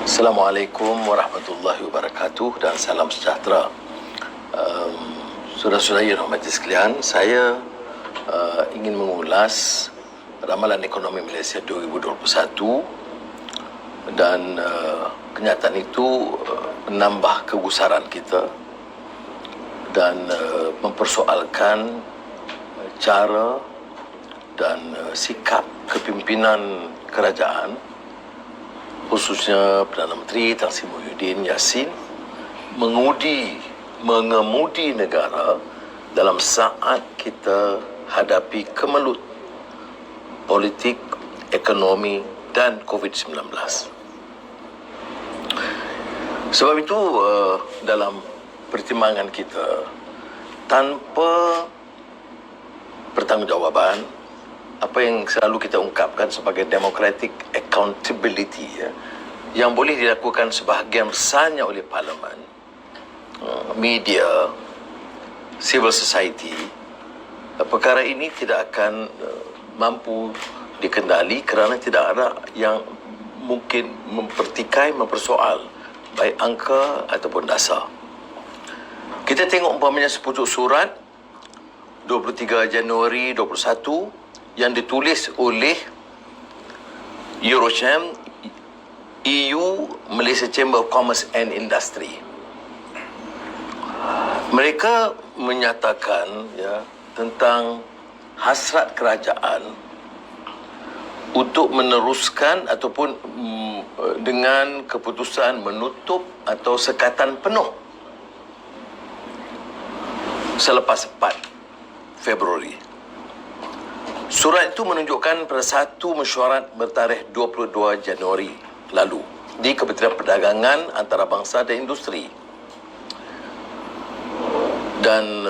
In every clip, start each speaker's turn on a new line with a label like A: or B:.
A: Assalamualaikum warahmatullahi wabarakatuh dan salam sejahtera. Saudara-saudara yang hormati sekalian, saya ingin mengulas ramalan ekonomi Malaysia 2021 dan kenyataan itu menambah kegusaran kita dan mempersoalkan cara dan sikap kepimpinan kerajaan, khususnya Perdana Menteri Tan Sri Muhyiddin Yassin mengemudi negara dalam saat kita hadapi kemelut politik, ekonomi dan COVID-19. Sebab itu dalam pertimbangan kita, tanpa pertanggungjawaban, apa yang selalu kita ungkapkan sebagai democratic accountability, yang boleh dilakukan sebahagian besarnya oleh parlimen, media, civil society, perkara ini tidak akan mampu dikendali kerana tidak ada yang mungkin mempersoal baik angka ataupun dasar. Kita tengok umpamanya sepucuk surat 23 Januari 2021 yang ditulis oleh Eurocham, EU, Malaysia Chamber of Commerce and Industry. Mereka menyatakan tentang hasrat kerajaan untuk meneruskan ataupun dengan keputusan menutup atau sekatan penuh selepas 4 Februari. Surat itu menunjukkan pada satu mesyuarat bertarikh 22 Januari lalu di Kementerian Perdagangan Antarabangsa dan Industri. Dan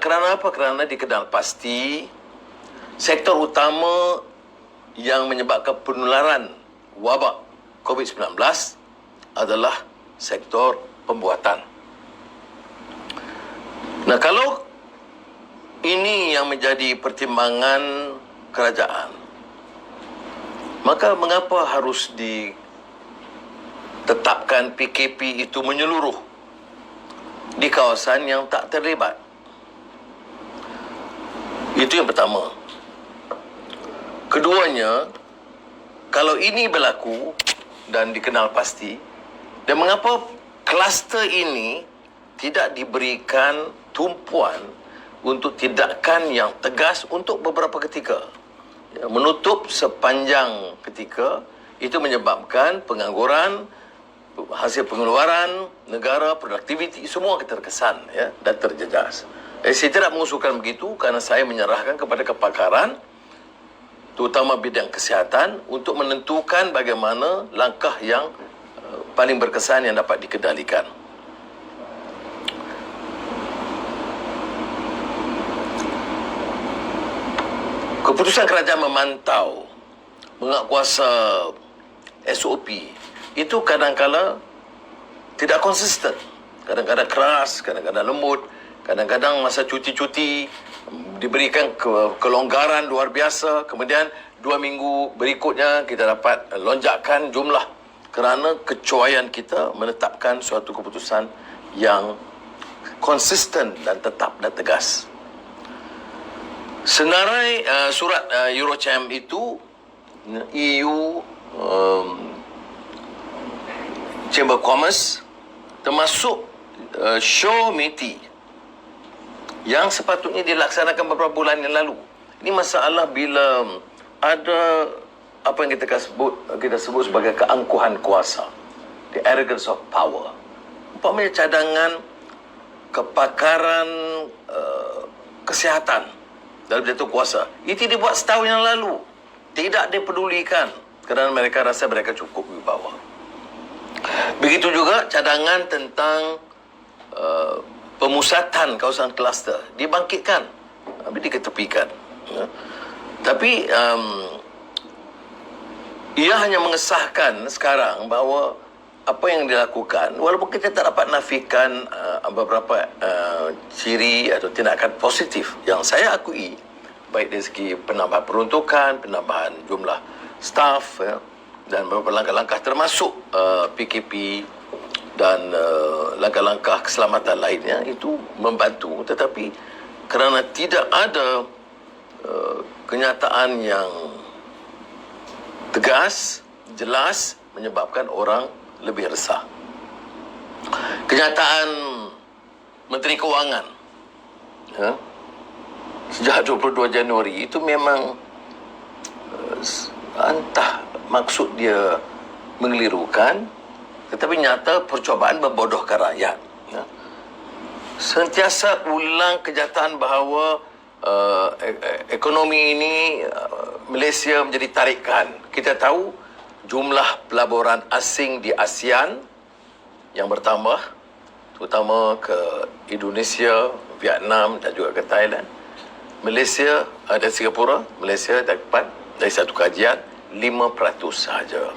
A: kerana apa? Kerana dikenal pasti sektor utama yang menyebabkan penularan wabak COVID-19 adalah sektor pembuatan. Nah, kalau ini yang menjadi pertimbangan kerajaan, maka mengapa harus ditetapkan PKP itu menyeluruh di kawasan yang tak terlibat? Itu yang pertama. Keduanya, kalau ini berlaku dan dikenal pasti, dan mengapa kluster ini tidak diberikan tumpuan untuk tindakan yang tegas untuk beberapa ketika. Menutup sepanjang ketika itu menyebabkan pengangguran, hasil pengeluaran negara, produktiviti semua terkesan dan terjejas. Saya tidak mengusulkan begitu kerana saya menyerahkan kepada kepakaran terutama bidang kesihatan untuk menentukan bagaimana langkah yang paling berkesan yang dapat dikendalikan. Keputusan kerajaan memantau menguatkuasa SOP itu kadang-kadang tidak konsisten. Kadang-kadang keras, kadang-kadang lembut, kadang-kadang masa cuti-cuti diberikan kelonggaran luar biasa. Kemudian 2 minggu berikutnya kita dapat lonjakan jumlah kerana kecuaian kita menetapkan suatu keputusan yang konsisten dan tetap dan tegas. Senarai surat Eurocham itu, EU Chamber of Commerce termasuk show meeting yang sepatutnya dilaksanakan beberapa bulan yang lalu. Ini masalah bila ada apa yang kita sebut sebagai keangkuhan kuasa, the arrogance of power. Umpamanya cadangan kepakaran kesihatan dalam jatuh kuasa itu dibuat setahun yang lalu, tidak dipedulikan kerana mereka rasa mereka cukup wibawa. Begitu juga cadangan tentang pemusatan kawasan kluster dibangkitkan, tapi diketepikan. Tapi ia hanya mengesahkan sekarang bahawa apa yang dilakukan, walaupun kita tak dapat nafikan beberapa ciri atau tindakan positif yang saya akui, baik dari segi penambahan peruntukan, penambahan jumlah staf, dan beberapa langkah-langkah termasuk PKP dan langkah-langkah keselamatan lainnya itu membantu, tetapi kerana tidak ada kenyataan yang tegas, jelas, menyebabkan orang lebih resah. Kenyataan Menteri Kewangan sejak 22 Januari itu memang entah maksud dia mengelirukan, tetapi nyata percubaan membodohkan rakyat. Sentiasa ulang kenyataan bahawa ekonomi ini Malaysia menjadi tarikan. Kita tahu jumlah pelaburan asing di ASEAN yang bertambah, terutama ke Indonesia, Vietnam dan juga ke Thailand. Malaysia dan Singapura, Malaysia dapat dari satu kajian 5% sahaja.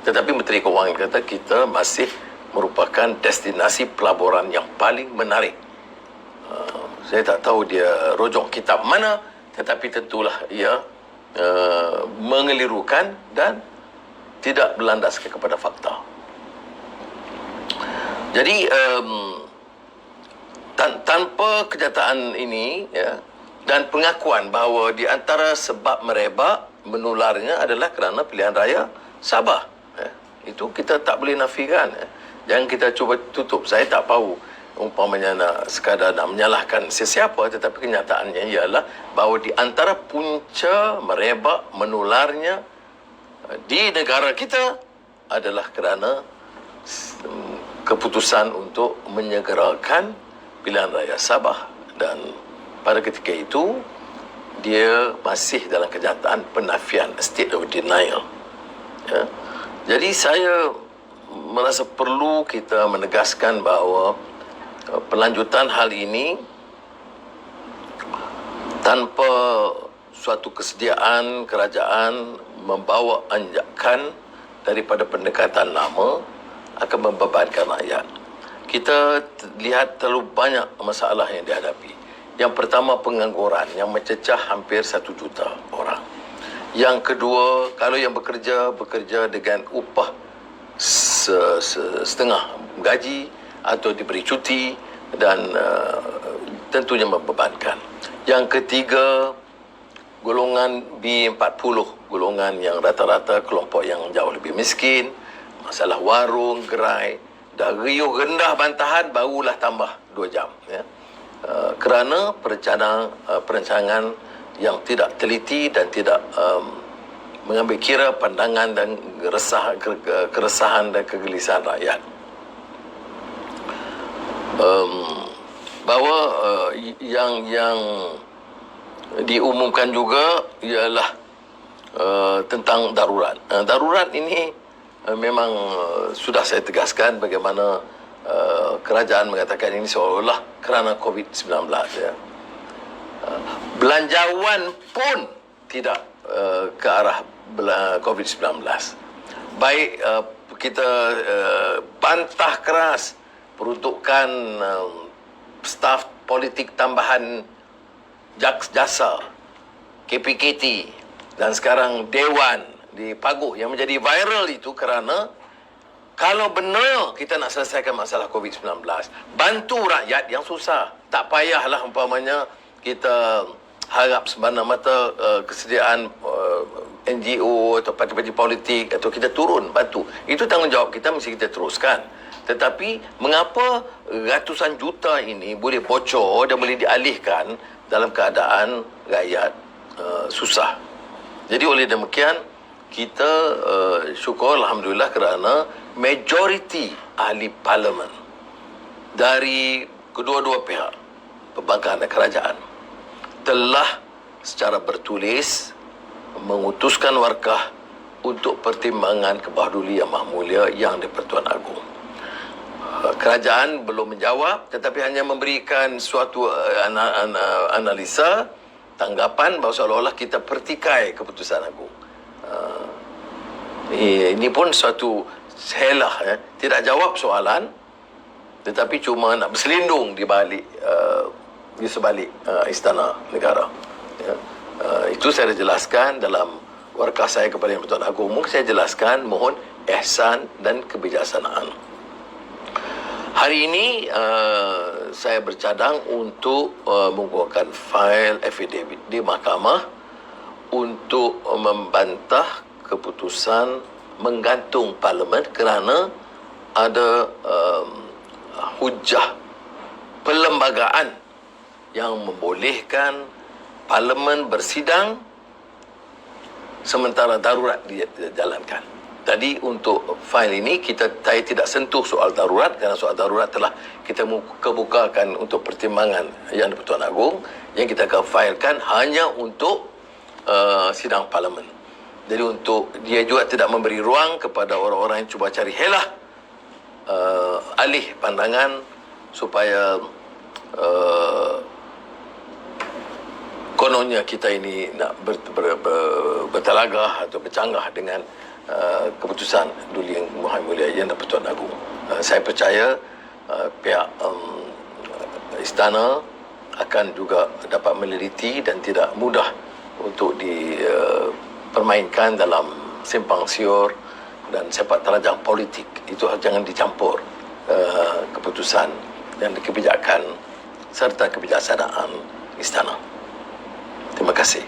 A: Tetapi Menteri Kewangan kata kita masih merupakan destinasi pelaburan yang paling menarik. Saya tak tahu dia rojok kitab mana, tetapi tentulah ia mengelirukan dan tidak berlandaskan kepada fakta. Jadi tanpa kenyataan ini dan pengakuan bahawa di antara sebab merebak menularnya adalah kerana pilihan raya Sabah, itu kita tak boleh nafikan. Jangan kita cuba tutup. Saya tak tahu umpamanya sekadar nak menyalahkan sesiapa, tetapi kenyataannya ialah bahawa di antara punca merebak menularnya di negara kita adalah kerana keputusan untuk menyegerakan pilihan raya Sabah, dan pada ketika itu dia masih dalam kenyataan penafian, state of denial. Jadi saya merasa perlu kita menegaskan bahawa pelanjutan hal ini tanpa suatu kesediaan kerajaan membawa anjakan daripada pendekatan lama akan membebankan rakyat. Kita lihat terlalu banyak masalah yang dihadapi. Yang pertama, pengangguran yang mencecah hampir 1 juta orang. Yang kedua, kalau yang bekerja dengan upah setengah gaji atau diberi cuti dan tentunya membebankan. Yang ketiga, golongan B40, golongan yang rata-rata kelompok yang jauh lebih miskin, masalah warung, gerai, dah riuh rendah bantahan barulah tambah 2 jam. Kerana perancangan yang tidak teliti dan tidak mengambil kira pandangan dan keresahan dan kegelisahan rakyat. Bahawa yang diumumkan juga ialah tentang darurat. Darurat ini memang sudah saya tegaskan bagaimana kerajaan mengatakan ini seolah-olah kerana COVID-19. Belanjawan pun tidak ke arah COVID-19. Baik kita bantah keras peruntukan staf politik tambahan jasa, KPKT dan sekarang Dewan di Paguh yang menjadi viral itu kerana kalau benar kita nak selesaikan masalah COVID-19, bantu rakyat yang susah. Tak payahlah umpamanya kita harap semata-mata kesediaan NGO atau parti-parti politik atau kita turun bantu. Itu tanggungjawab kita, mesti kita teruskan. Tetapi mengapa ratusan juta ini boleh bocor dan boleh dialihkan dalam keadaan rakyat susah? Jadi oleh demikian kita syukur alhamdulillah kerana majoriti ahli parlimen dari kedua-dua pihak, perbankan dan kerajaan, telah secara bertulis mengutuskan warkah untuk pertimbangan kebahaduli yang mahmulia yang di-Pertuan Agong. Kerajaan belum menjawab, tetapi hanya memberikan suatu analisa, tanggapan bahawa seolah-olah kita pertikai keputusan Agung. Ini pun suatu helah, tidak jawab soalan, tetapi cuma nak berselindung di balik di sebalik istana negara. Itu saya jelaskan dalam warkah saya kepada Yang Pertuan Agong, mungkin saya jelaskan, mohon ihsan dan kebijaksanaan. Hari ini saya bercadang untuk mengeluarkan fail affidavit di mahkamah untuk membantah keputusan menggantung Parlimen kerana ada hujah perlembagaan yang membolehkan Parlimen bersidang sementara darurat dijalankan. Jadi untuk fail ini saya tidak sentuh soal darurat kerana soal darurat telah kita kebukakan untuk pertimbangan Yang di-Pertuan Agong, yang kita akan failkan hanya untuk sidang Parlimen. Jadi untuk dia juga tidak memberi ruang kepada orang-orang yang cuba cari helah alih pandangan supaya kononnya kita ini nak bertelagah atau bercanggah dengan keputusan Duli Yang Maha Mulia Yang di-Pertuan Agong. Saya percaya pihak istana akan juga dapat meneliti dan tidak mudah untuk dipermainkan dalam simpang siur dan sepak terjang politik. Itu jangan dicampur keputusan dan kebijakan serta kebijaksanaan istana. Terima kasih.